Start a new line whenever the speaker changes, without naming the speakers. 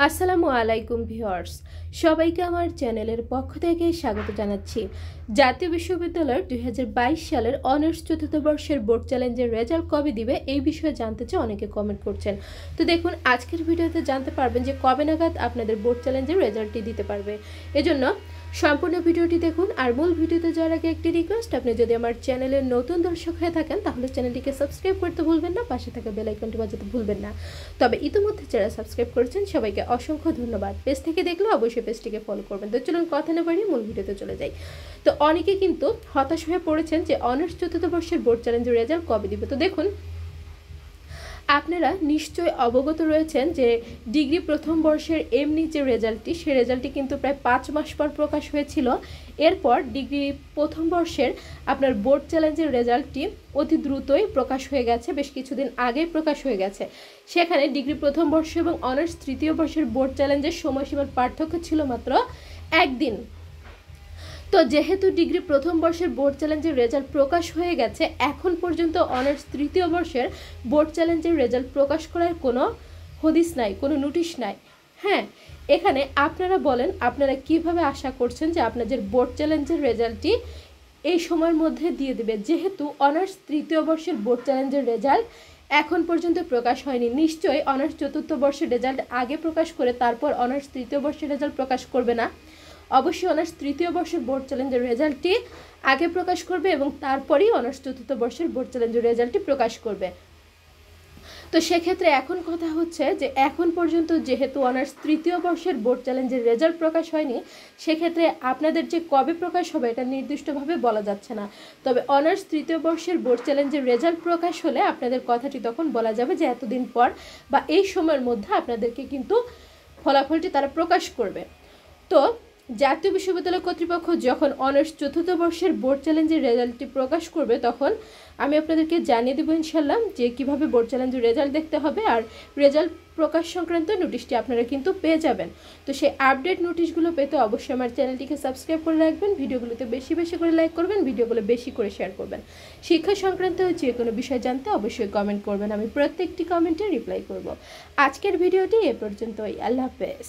আসসালামু আলাইকুম ভিউয়ার্স, সবাইকে আমার চ্যানেলের পক্ষ থেকে স্বাগত জানাচ্ছি। জাতীয় বিশ্ববিদ্যালয়ের 2022 সালের অনার্স চতুর্থ বর্ষের বোর্ড চ্যালেঞ্জের রেজাল্ট কবে দিবে এই বিষয়ে জানতে চেয়ে অনেকে কমেন্ট করছেন। তো দেখুন, আজকের ভিডিওতে জানতে পারবেন যে কবে নাগাদ আপনাদের বোর্ড চ্যালেঞ্জের রেজাল্টটি দিতে পারবে। এজন্য সম্পূর্ণ ভিডিওটি দেখুন। আর মূল ভিডিওতে যাওয়ার আগে একটি রিকোয়েস্ট, আপনি যদি আমার চ্যানেলের নতুন দর্শক হয়ে থাকেন তাহলে চ্যানেলটিকে সাবস্ক্রাইব করতে ভুলবেন না, পাশে থাকা বেল আইকনটি বাজাতে ভুলবেন না। তবে ইতিমধ্যে যারা সাবস্ক্রাইব করেছেন সবাইকে অসংখ্য ধন্যবাদ। পেজ থেকে দেখলে অবশ্যই পেজটিকে ফলো করবেন। তো চলুন কথা না বাড়িয়ে মূল ভিডিওতে চলে যাই। তো অনেকে কিন্তু হতাশ হয়ে পড়েছেন যে অনার্স চতুর্থ বর্ষের বোর্ড চ্যালেঞ্জের রেজাল্ট কবে দিবে। তো দেখুন, আপনারা নিশ্চয়ই অবগত রয়েছেন যে ডিগ্রি প্রথম বর্ষের এমনি যে রেজাল্টটি, সেই রেজাল্টটি কিন্তু প্রায় 5 মাস পর প্রকাশ হয়েছিল। এরপর ডিগ্রি প্রথম বর্ষের আপনার বোর্ড চ্যালেঞ্জের রেজাল্টটি অতি দ্রুতই প্রকাশ হয়ে গেছে, বেশ কিছুদিন আগেই প্রকাশ হয়ে গেছে। সেখানে ডিগ্রি প্রথম বর্ষ এবং অনার্স তৃতীয় বর্ষের বোর্ড চ্যালেঞ্জের সময়সীমার পার্থক্য ছিল মাত্র একদিন। তো যেহেতু ডিগ্রি প্রথম বর্ষের বোর্ড চ্যালেঞ্জের রেজাল্ট প্রকাশ হয়ে গেছে, এখন পর্যন্ত অনার্স তৃতীয় বর্ষের বোর্ড চ্যালেঞ্জের রেজাল্ট প্রকাশ করার কোনো হদিস নাই, কোনো নোটিশ নাই। হ্যাঁ, এখানে আপনারা বলেন আপনারা কিভাবে আশা করছেন যে আপনাদের বোর্ড চ্যালেঞ্জের রেজাল্টটি এই সময়ের মধ্যে দিয়ে দেবে, যেহেতু অনার্স তৃতীয় বর্ষের বোর্ড চ্যালেঞ্জের রেজাল্ট এখন পর্যন্ত প্রকাশ হয়নি। নিশ্চয়ই অনার্স চতুর্থ বর্ষের রেজাল্ট আগে প্রকাশ করে তারপর অনার্স তৃতীয় বর্ষের রেজাল্ট প্রকাশ করবে না। অবশ্যই অনার্স তৃতীয় বর্ষের বোর্ড চ্যালেঞ্জের রেজাল্টটি আগে প্রকাশ করবে এবং তারপরেই অনার্স চতুর্থ বর্ষের বোর্ড চ্যালেঞ্জের রেজাল্টটি প্রকাশ করবে। তো সেক্ষেত্রে এখন কথা হচ্ছে যে এখন পর্যন্ত যেহেতু অনার্স তৃতীয় বর্ষের বোর্ড চ্যালেঞ্জের রেজাল্ট প্রকাশ হয়নি, সেক্ষেত্রে আপনাদের যে কবে প্রকাশ হবে এটা নির্দিষ্টভাবে বলা যাচ্ছে না। তবে অনার্স তৃতীয় বর্ষের বোর্ড চ্যালেঞ্জের রেজাল্ট প্রকাশ হলে আপনাদের কথাটি তখন বলা যাবে যে এতদিন পর বা এই সময়ের মধ্যে আপনাদেরকে কিন্তু ফলাফলটি তারা প্রকাশ করবে। তো জাতীয় বিশ্ববিদ্যালয় কর্তৃপক্ষ যখন অনার্স চতুর্থ বর্ষের বোর্ড চ্যালেঞ্জের রেজাল্টটি প্রকাশ করবে তখন আমি আপনাদেরকে জানিয়ে দেবো ইনশাল্লাহ যে কীভাবে বোর্ড চ্যালেঞ্জের রেজাল্ট দেখতে হবে, আর রেজাল্ট প্রকাশ সংক্রান্ত নোটিশটি আপনারা কিন্তু পেয়ে যাবেন। তো সেই আপডেট নোটিশগুলো পেতে অবশ্যই আমার চ্যানেলটিকে সাবস্ক্রাইব করে রাখবেন, ভিডিওগুলোতে বেশি বেশি করে লাইক করবেন, ভিডিওগুলো বেশি করে শেয়ার করবেন। শিক্ষা সংক্রান্ত যে কোনো বিষয় জানতে অবশ্যই কমেন্ট করবেন, আমি প্রত্যেকটি কমেন্টে রিপ্লাই করব। আজকের ভিডিওটি এ পর্যন্তই। আল্লাহ হাফেজ।